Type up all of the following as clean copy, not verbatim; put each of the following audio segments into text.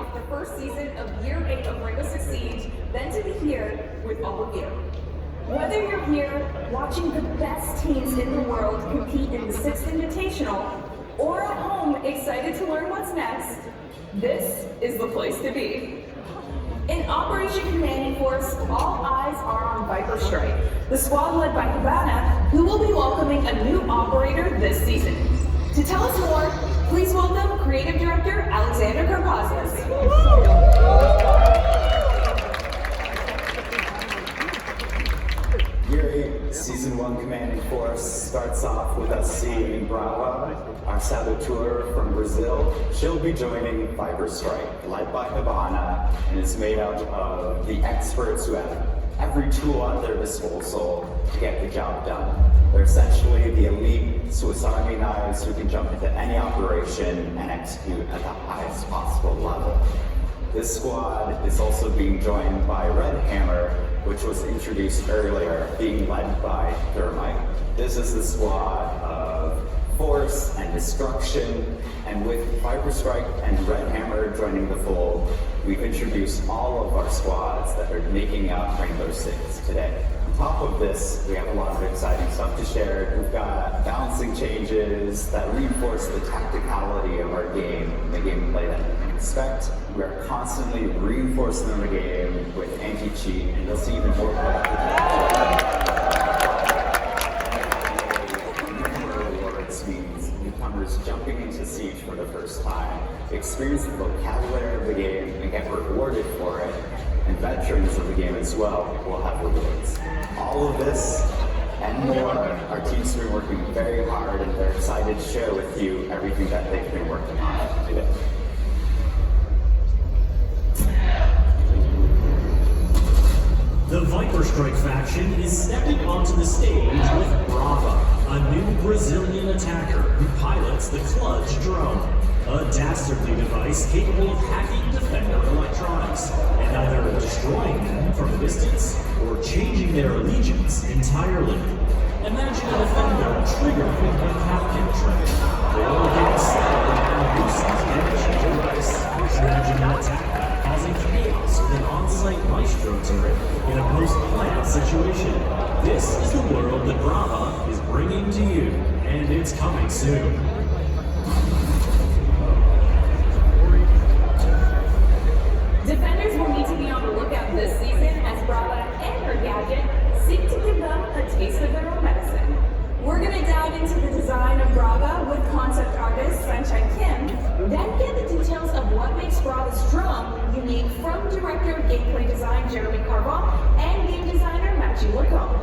off the first season of Year 8 of Rainbow Six Siege than to be here with all of you. Whether you're here watching the best teams in the world compete in the 6th Invitational, or at home excited to learn what's next, this is the place to be. In Operation Commanding Force, all eyes are on Viper Strike, the squad led by Havana, who will be welcoming a new operator this season. To tell us more, please welcome Creative Director Alexander Karpazis. Year 8, Season 1 Commanding Force starts off with us seeing Brava, our saboteur from Brazil. She'll be joining Viper Strike, led by Havana, and it's made up of the experts who have every tool at their disposal to get the job done. They're essentially the elite Swiss Army knives who can jump into any operation and execute at the highest possible level. This squad is also being joined by Red Hammer, which was introduced earlier, being led by Thermite. This is the squad of force and destruction, and with Viper Strike and Red Hammer joining the fold, we've introduced all of our squads that are making up Rainbow Six today. On top of this, we have a lot of exciting stuff to share. We've got balancing changes that reinforce the tacticality of our game, the gameplay that you can expect. We are constantly reinforcing the game with anti-cheat, and you'll see even more rewards means newcomers jumping into Siege for the first time experience the vocabulary of the game and get rewarded for it, and veterans of the game as well will have rewards. All of this and more, our team's been working very hard, and they're excited to share with you everything that they've been working on today. The Viper Strike faction is stepping onto the stage with Brava, a new Brazilian attacker who pilots the Clutch drone, a dastardly device capable of hacking Defender electronics and either destroying them from a distance or changing their allegiance entirely. Imagine a Defender triggering a Capcan trap, or getting stabbed and Lucy's energy device. Imagine an attacker causing chaos with an on-site maestro turret in a post-plant situation. This is the world that Brava is bringing to you, and it's coming soon. Defenders will need to be on the lookout this season as Brava and her gadget seek to give them a taste of their own medicine. We're going to dive into the design of Brava with concept artist Sunshine Kim, then get the details of what makes Brava's drum unique from director of gameplay design Jeremy Carval and game designer Matthew Lacombe.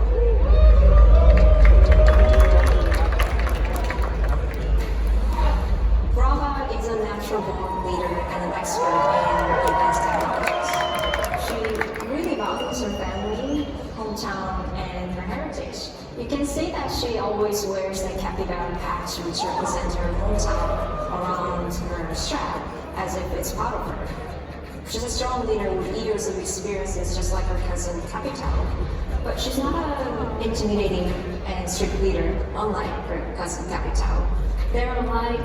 Brava is a natural-born leader and an expert in advanced technologies. She really values her family, hometown, and her heritage. You can see that she always wears the capybara patch which represents her hometown around her strap, as if it's part of her. She's a strong leader with years of experiences, just like her cousin Capital. But she's not an intimidating and strict leader, unlike her cousin Capital. They're alike,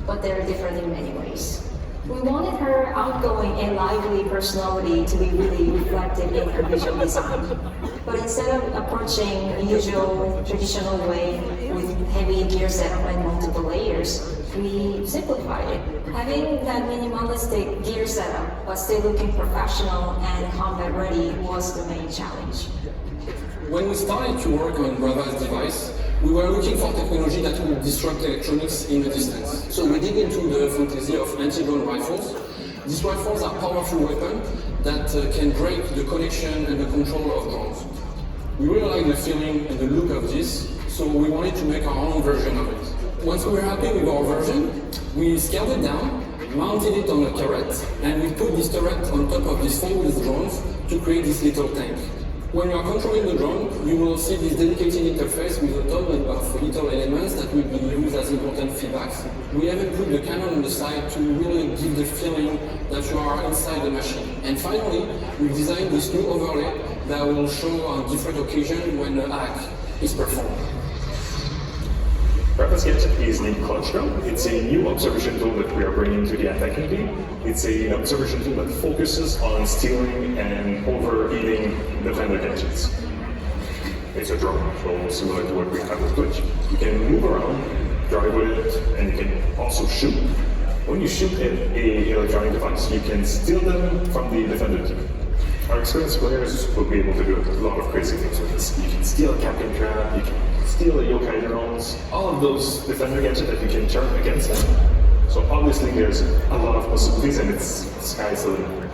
but they're different in many ways. We wanted her outgoing and lively personality to be really reflected in her visual design. But instead of approaching the usual traditional way with heavy gear setup and multiple layers, we simplified it. Having that minimalistic gear setup, but still looking professional and combat ready was the main challenge. When we started to work on Brava's device, we were looking for technology that would disrupt electronics in the distance. So we dig into the fantasy of anti-drone rifles. These rifles are powerful weapons that can break the connection and the control of drones. We really like the feeling and the look of this, so we wanted to make our own version of it. Once we were happy with our version, we scaled it down, mounted it on a turret, and we put this turret on top of these four-wheel drones to create this little tank. When you are controlling the drone, you will see this dedicated interface with a ton of little elements that will be used as important feedbacks. We even put the cannon on the side to really give the feeling that you are inside the machine. And finally, we designed this new overlay that will show on different occasions when the hack is performed. Brava's gadget is named Clutch Drone. It's a new observation tool that we are bringing to the attacking team. It's an observation tool that focuses on stealing and overeating defender gadgets. It's a drone, so similar to what we have with Twitch. You can move around, drive with it, and you can also shoot. When you shoot at an electronic device, you can steal them from the defender team. Our experienced players will be able to do a lot of crazy things with this. You can steal a Captain Trap, you can steal a yokai drones, all of those defender gadgets that you can turn against them. So obviously there's a lot of possibilities and it's sky's the limit.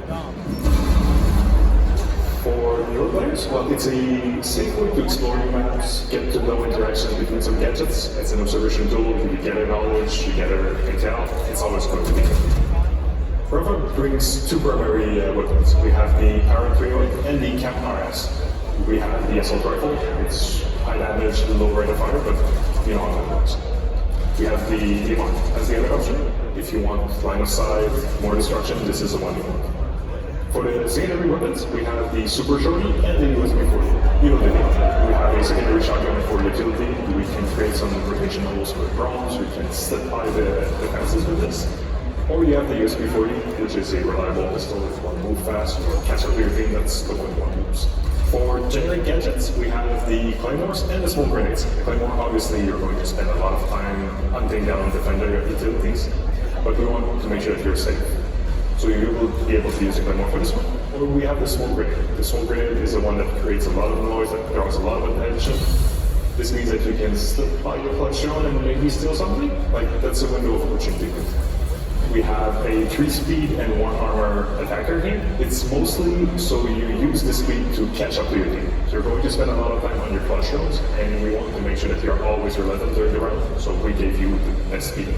For newer players, well, it's a safe way to explore new maps, get to know interactions between some gadgets. It's an observation tool, you gather knowledge, you gather intel, it's always going to be good. Brava brings two primary weapons. We have the Power Trio and the Camp RS. We have the assault rifle. It's high damage, low rate of fire, but you know how it works. We have the D1 as the other option. If you want line of sight, more destruction, this is the one you want. For the secondary weapons, we have the Super Shorty and the USB-40. You know the deal. We have a secondary shotgun for utility. We can create some rotation holes with drones. We can slip by the defenses with this. Or you have the USB-40, which is a reliable pistol. If you want to move fast or catch up to your team, that's the one you want to use. For generic gadgets, we have the Claymores and the smoke grenades. The Claymore, obviously, you're going to spend a lot of time hunting down defender utilities, but we want to make sure that you're safe. So you will be able to use the Claymore for this one. Or we have the smoke grenade. The smoke grenade is the one that creates a lot of noise, that draws a lot of attention. This means that you can slip by your clutch drone and maybe steal something. Like, that's a window of opportunity. We have a 3-speed and 1 armor attacker here. It's mostly so you use the speed to catch up to your team. So you're going to spend a lot of time on your clutch drones, and we want to make sure that you're always relevant during the round, so we gave you the best speed.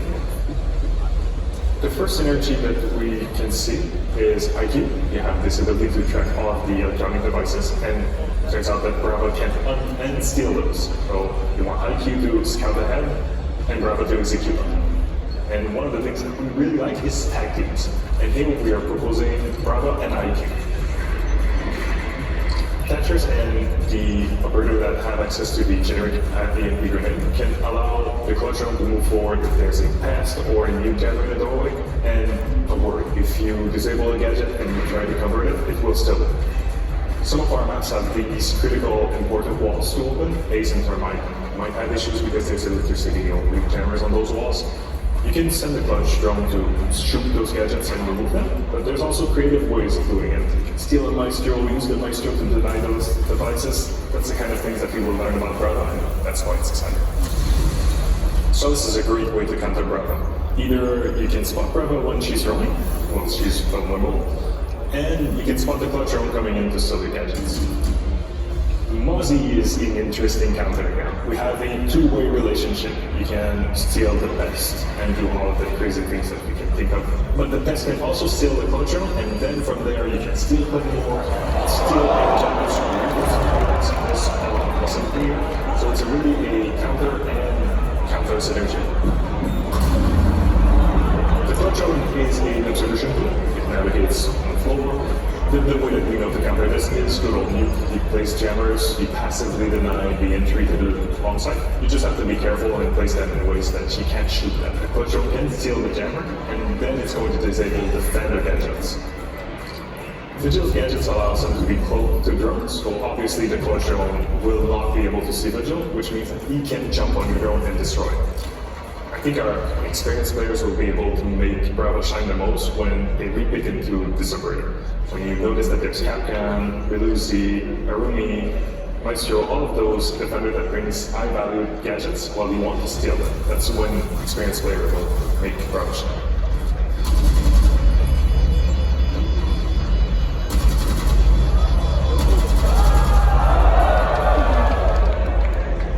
The first synergy that we can see is IQ. You have this ability to track all of the electronic devices, and it turns out that Brava can and steal those. So you want IQ to scout ahead, and Brava to execute on them. And one of the things that we really like is tag teams. And here we are proposing Brava and IQ. Catchers and the operator that have access to the generic AMP grenade can allow the clutch drone to move forward if there's a past or a new gather in the doorway. And don't worry, if you disable a gadget and you try to convert it, it will still work. Some of our maps have these critical, important walls to open. Ace and Termite might have issues because there's electricity or weak cameras on those walls. You can send the clutch drone to shoot those gadgets and remove them, but there's also creative ways of doing it. You can steal a Maestro, use the Maestro to deny those devices. That's the kind of things that we will learn about Brava, and that's why it's exciting. So this is a great way to counter Brava. Either you can spot Brava when she's roaming, once she's vulnerable, and you can spot the clutch drone coming in to steal the gadgets. Mozzie is an interesting counter again. We have a two-way relationship. You can steal the pest and do all of the crazy things that we can think of. But the pest can also steal the clutch drone, and then from there you can steal Claymore, steal gadgets, this all wasn't clear. So it's really a counter and counter synergy. The clutch drone is an observation tool. It navigates on the floor. The way that we know to counter this is good old you place jammers, you passively deny the entry to the bomb site. You just have to be careful and place them in ways that she can't shoot them. The clutch drone can steal the jammer, and then it's going to disable defender gadgets. Vigil's gadgets allows them to be cloaked to drones, so obviously the clutch drone will not be able to see Vigil, which means that he can jump on your drone and destroy it. I think our experienced players will be able to make Brava shine the most when they repick into this operator. When you notice that there's Capcan, Belusi, Arumi, Maestro, all of those defender that brings high value gadgets while you want to steal them. That's when experienced player will make Brava shine.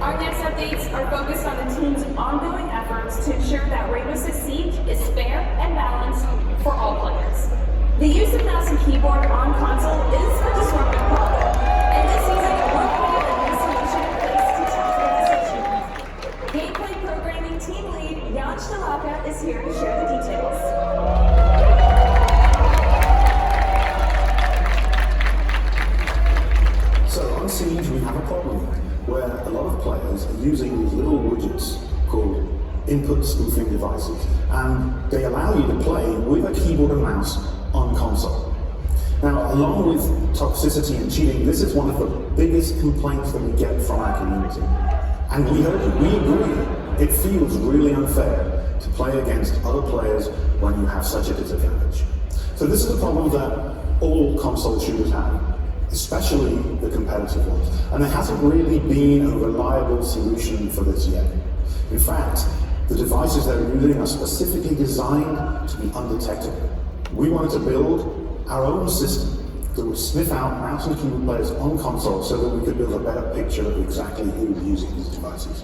Our next updates are focused on the team's ongoing efforts to ensure that Rainbow Six Siege is fair and balanced for all players. The use of mouse and keyboard on console is a disruptive problem, and this season we're putting a new solution in place to tackle this issue. Gameplay programming team lead Jan Stalaka is here to share the details. So on Siege we have a problem where a lot of players are using these little widgets called input spoofing devices, and they allow you to play with a keyboard and mouse on console. Now, along with toxicity and cheating, this is one of the biggest complaints that we get from our community. And we agree, it feels really unfair to play against other players when you have such a disadvantage. So this is a problem that all console shooters have, especially the competitive ones. And there hasn't really been a reliable solution for this yet. In fact, the devices that are using are specifically designed to be undetectable. We wanted to build our own system that would sniff out mouse and keyboard players on console so that we could build a better picture of exactly who is using these devices.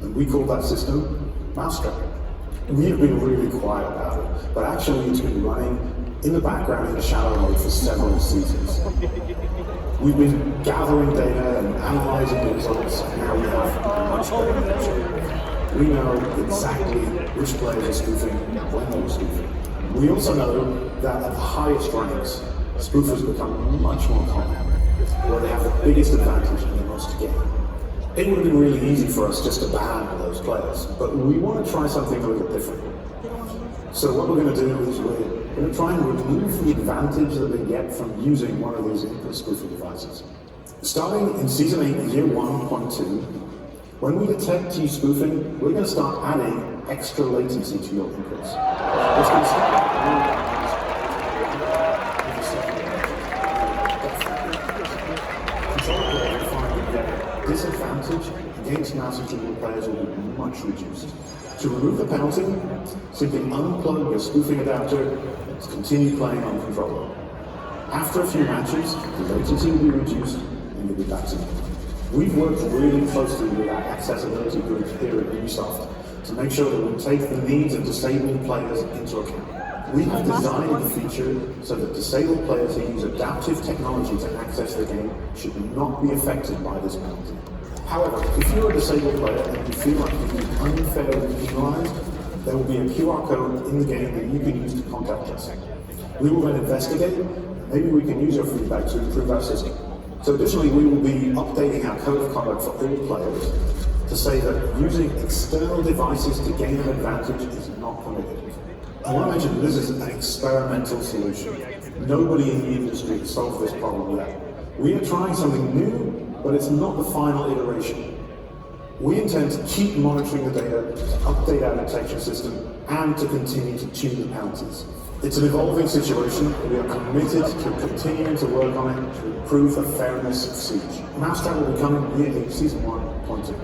And we call that system Mousetrap. We have been really quiet about it, but actually it's been running in the background in a shallow mode for several seasons. We've been gathering data and analyzing the results, and now we have a much better picture. We know exactly which players are spoofing when they're spoofing. We also know that at the highest ranks, spoofers become much more common, where they have the biggest advantage and the most to gain. It would have been really easy for us just to ban all those players, but we want to try something a little different. So what we're going to do is we're going to try and remove the advantage that they get from using one of these input spoofing devices. Starting in Season 8, Year 1.2, when we detect you spoofing, we're going to start adding extra latency to your inputs. It's going to start disadvantage against mouse and keyboard players will be much reduced. To remove the penalty, simply unplug your spoofing adapter and continue playing on controller. After a few matches, the latency will be reduced and you'll be back to normal. We've worked really closely with our accessibility group here at Ubisoft to make sure that we take the needs of disabled players into account. We have designed the feature so that disabled players who use adaptive technology to access the game should not be affected by this penalty. However, if you're a disabled player and you feel like you've been unfairly penalized, there will be a QR code in the game that you can use to contact us. We will then investigate, and maybe we can use your feedback to improve our system. So additionally, we will be updating our code of conduct for all players to say that using external devices to gain an advantage is not permitted. I want to mention this is an experimental solution. Nobody in the industry has solved this problem yet. We are trying something new, but it's not the final iteration. We intend to keep monitoring the data, to update our detection system, and to continue to tune the penalties. It's an evolving situation. We are committed to continuing to work on it to improve the fairness of Siege. Mousetrap will be coming Year 8, Season 1.2.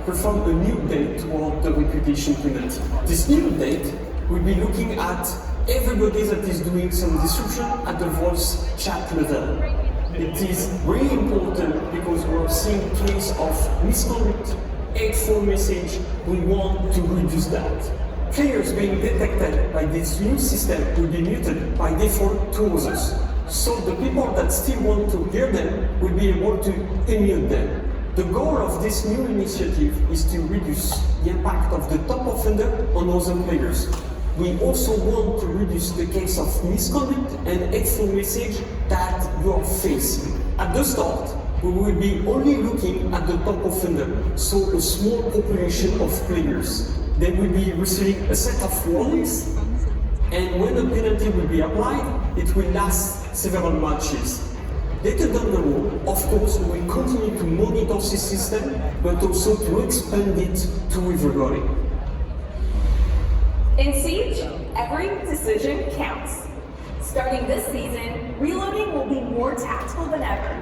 Perform a new update toward the reputation penalty. This new update will be looking at everybody that is doing some disruption at the voice chat level. It is really important because we're seeing cases of misconduct, hateful message. We want to reduce that. Players being detected by this new system will be muted by default to others. So the people that still want to hear them will be able to unmute them. The goal of this new initiative is to reduce the impact of the top offender on other players. We also want to reduce the case of misconduct and hateful message that you are facing. At the start, we will be only looking at the top offender, so a small population of players. They will be receiving a set of warnings, and when the penalty will be applied, it will last several matches. Later down the road, of course, we will continue to monitor this system, but also to expand it to everybody. In Siege, every decision counts. Starting this season, reloading will be more tactical than ever.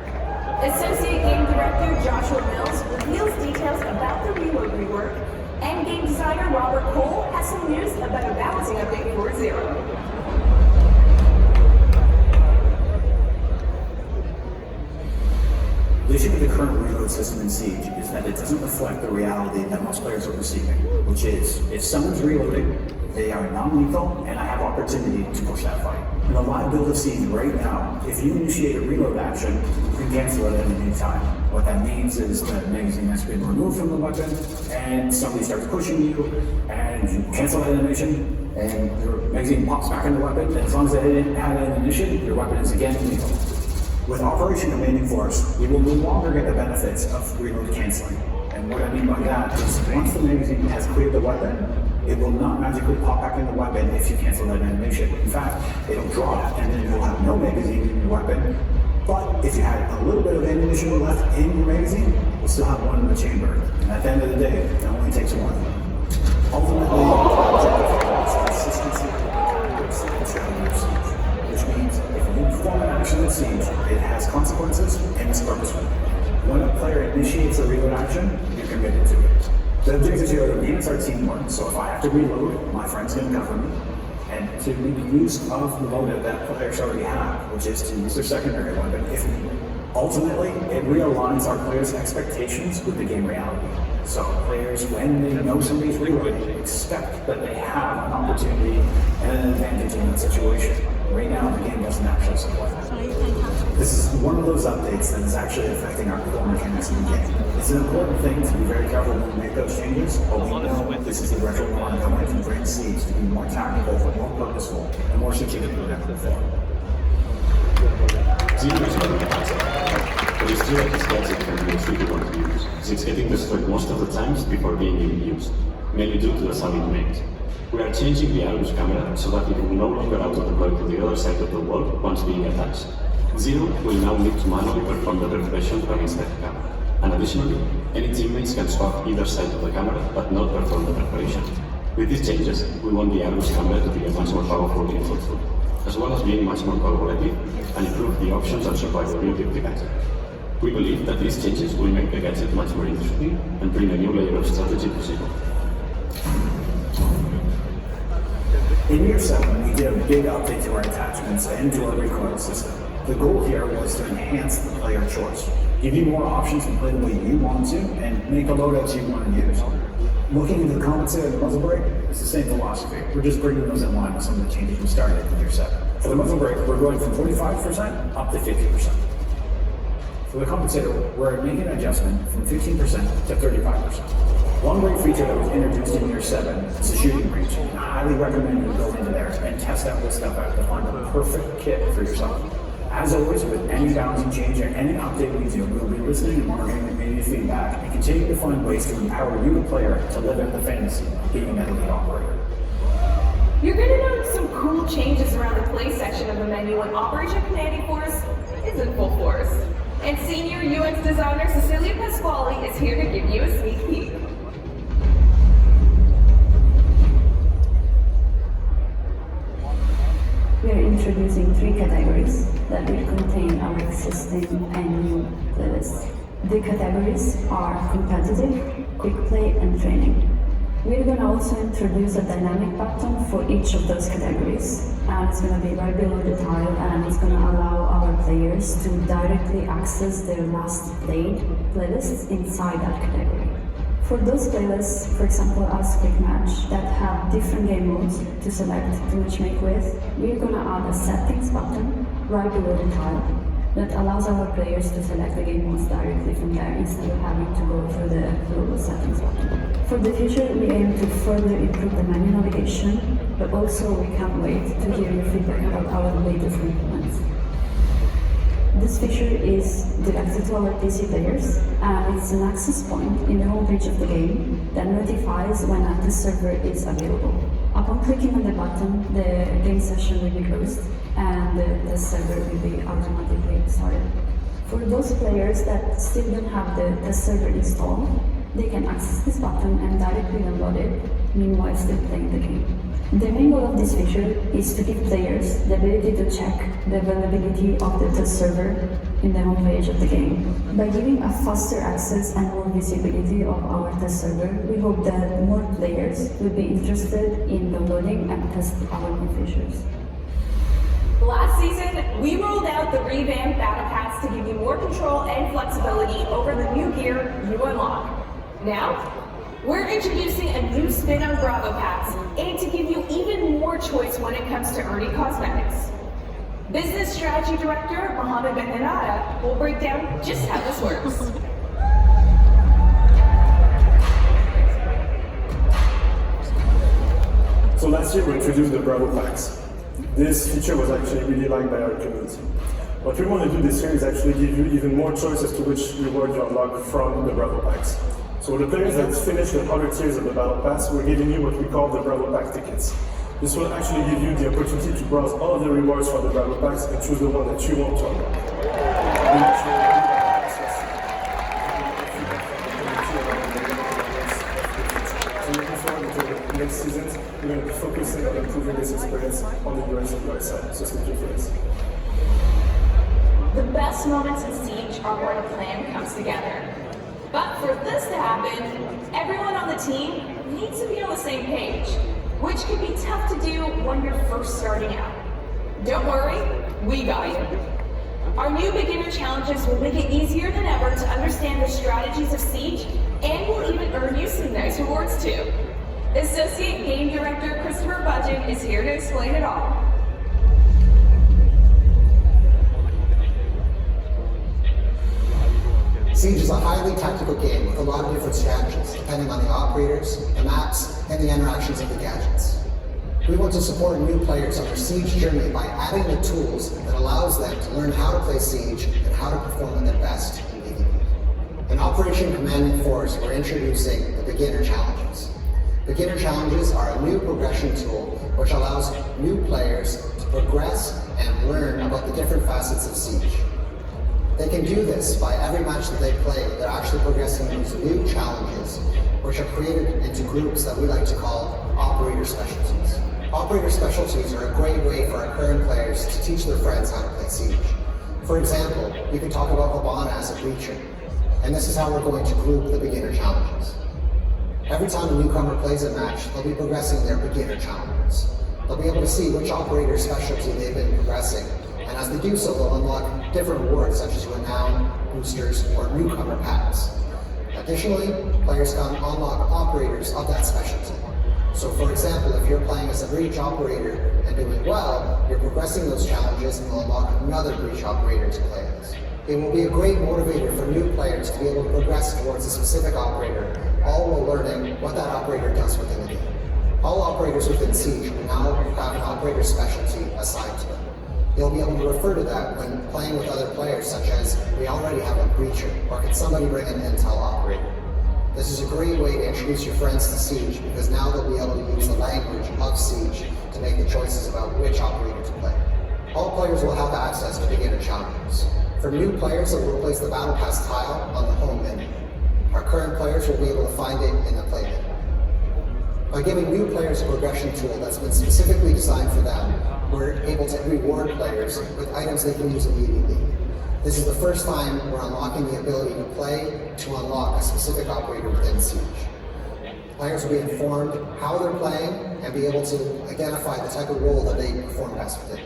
Associate Game Director Joshua Mills reveals details about the reload rework, and Game Designer Robert Cole has some news about a balancing update for Zero. The issue with the current reload system in Siege is that it doesn't reflect the reality that most players are perceiving, which is, if someone's reloading, they are non-lethal, and I have opportunity to push that fight. In the live build of Siege right now, if you initiate a reload action, you can cancel it at any time. What that means is the magazine has been removed from the weapon, and somebody starts pushing you, and you cancel that animation, and your magazine pops back in the weapon, and as long as it didn't have an ammunition, your weapon is again lethal. With Operation Commanding Force, we will no longer get the benefits of reload canceling. And what I mean by that is once the magazine has cleared the weapon, it will not magically pop back in the weapon if you cancel that animation. In fact, it'll drop and then you'll have no magazine in your weapon. But if you had a little bit of ammunition left in your magazine, you'll still have one in the chamber. And at the end of the day, it only takes one. Ultimately, the objective is consistency of siege, which means if you perform an action in siege, it has consequences and it's purposeful. When a player initiates a reload action, you're committed to it. The objective here of the game is our teamwork, so if I have to reload, my friend's going to cover me. And to make use of the loadout that players already have, which is to use their secondary weapon if needed. Ultimately, it realigns our players' expectations with the game reality. So players, when they know somebody's reloading, expect that they have an opportunity and an advantage in that situation. Right now, the game doesn't actually support that. This is one of those updates that is actually affecting our core mechanics in the game. It's an important thing to be very careful when we make those changes, but we know this is the retro one going to bring Siege to be more tactical, more purposeful, and more strategic than ever before. Zero is not but it's still like a static and most people want to use. It's getting destroyed most of the times before being even used, mainly due to the sound it makes. We are changing the Argus camera so that it will no longer auto-deploy to the other side of the wall once being attached. Zero will now need to manually perform the preparation from inside the camera. And additionally, any teammates can swap either side of the camera but not perform the preparation. With these changes, we want the Argus camera to be a much more powerful and thoughtful, as well as being much more collaborative and improve the options and survivability of the gadget. We believe that these changes will make the gadget much more interesting and bring a new layer of strategy to Zero. In year 7, we did a big update to our attachments and to our recoil system. The goal here was to enhance the player choice, give you more options to play the way you want to, and make the loadouts you want to use. Looking into the compensator and the muzzle brake, it's the same philosophy. We're just bringing those in line with some of the changes we started in year 7. For the muzzle brake, we're going from 45% up to 50%. For the compensator, we're making an adjustment from 15% to 35%. One great feature that was introduced in year 7 is the shooting range. I highly recommend you go into there and test out this stuff out to find the perfect kit for yourself. As always, with any balancing change or any update we do, we'll be listening and monitoring the community feedback and continue to find ways to empower you, the player, to live out the fantasy of being an elite operator. You're going to notice some cool changes around the play section of the menu when Operation Commanding Force is in full force. And senior UX designer Cecilia Pasquale is here to give you a sneak peek. We are introducing 3 categories that will contain our existing and new playlists. The categories are competitive, quick play, and training. We're going to also introduce a dynamic button for each of those categories, and it's going to be right below the tile, and it's going to allow our players to directly access their last played playlists inside that category. For those playlists, for example as Quick Match, that have different game modes to select to matchmake with, we're going to add a settings button right below the tile that allows our players to select the game modes directly from there instead of having to go through the global settings button. For the future, we aim to further improve the menu navigation, but also we can't wait to hear your feedback about our latest improvements. This feature is directed to our PC players, and it's an access point in the homepage of the game that notifies when a test server is available. Upon clicking on the button, the game session will be closed, and the test server will be automatically started. For those players that still don't have the test server installed, they can access this button and directly download it, meanwhile still playing the game. The main goal of this feature is to give players the ability to check the availability of the test server in the homepage of the game. By giving a faster access and more visibility of our test server, we hope that more players will be interested in downloading and test our new features. Last season, we rolled out the revamp battle pass to give you more control and flexibility over the new gear you unlock. Now, we're introducing a new spin on Brava packs, and to give you even more choice when it comes to earning cosmetics. Business Strategy Director Mohammed Ben will break down just how this works. So last year we introduced the Brava packs. This feature was actually really liked by our community. What we want to do this year is actually give you even more choice as to which reward you unlock from the Brava packs. So the players that finish the other tiers of the Battle Pass, we're giving you what we call the Brava pack tickets. This will actually give you the opportunity to browse all of the rewards from the Brava packs and choose the one that you want to unlock. Next seasons, we're going to be focusing on improving this experience on the UX and UI side. So stay tuned for this. The best moments in Siege are where a plan comes together. But for this to happen, everyone on the team needs to be on the same page, which can be tough to do when you're first starting out. Don't worry, we got you. Our new beginner challenges will make it easier than ever to understand the strategies of Siege, and will even earn you some nice rewards too. Associate Game Director Christopher Budgeon is here to explain it all. Siege is a highly tactical game with a lot of different strategies, depending on the operators, the maps, and the interactions of the gadgets. We want to support new players on their Siege journey by adding the tools that allows them to learn how to play Siege and how to perform at their best in PvP. In Operation Commanding Force, we're introducing the Beginner Challenges. Beginner Challenges are a new progression tool which allows new players to progress and learn about the different facets of Siege. They can do this by every match that they play. They're actually progressing these new challenges, which are created into groups that we like to call Operator Specialties. Operator Specialties are a great way for our current players to teach their friends how to play Siege. For example, you can talk about Hibana as a breacher, and this is how we're going to group the Beginner Challenges. Every time a newcomer plays a match, they'll be progressing their Beginner Challenges. They'll be able to see which Operator Specialty they've been progressing, and as they do so, they'll unlock different rewards such as Renown, Boosters, or Newcomer Packs. Additionally, players can unlock operators of that specialty. So for example, if you're playing as a Breach Operator and doing well, you're progressing those challenges and will unlock another Breach Operator to play as. It will be a great motivator for new players to be able to progress towards a specific operator, all while learning what that operator does within the game. All operators within Siege will now have an operator specialty assigned to them. You'll be able to refer to that when playing with other players, such as, we already have a breacher, or can somebody bring an intel operator? This is a great way to introduce your friends to Siege, because now they'll be able to use the language of Siege to make the choices about which operator to play. All players will have access to beginner challenges. For new players, it will replace the Battle Pass tile on the home menu. Our current players will be able to find it in the play menu. By giving new players a progression tool that's been specifically designed for them, we're able to reward players with items they can use immediately. This is the first time we're unlocking the ability to play to unlock a specific operator within Siege. Players will be informed how they're playing and be able to identify the type of role that they perform best within.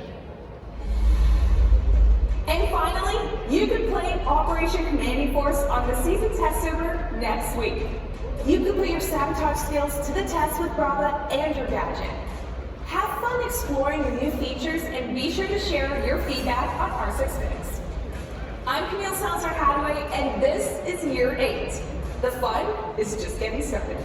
And finally, you can play Operation Commanding Force on the season test server next week. You can put your sabotage skills to the test with Brava and your gadget. Have fun exploring the new features and be sure to share your feedback on R6Fix. I'm Camille Salazar-Hadaway and this is Year 8. The fun is just getting started.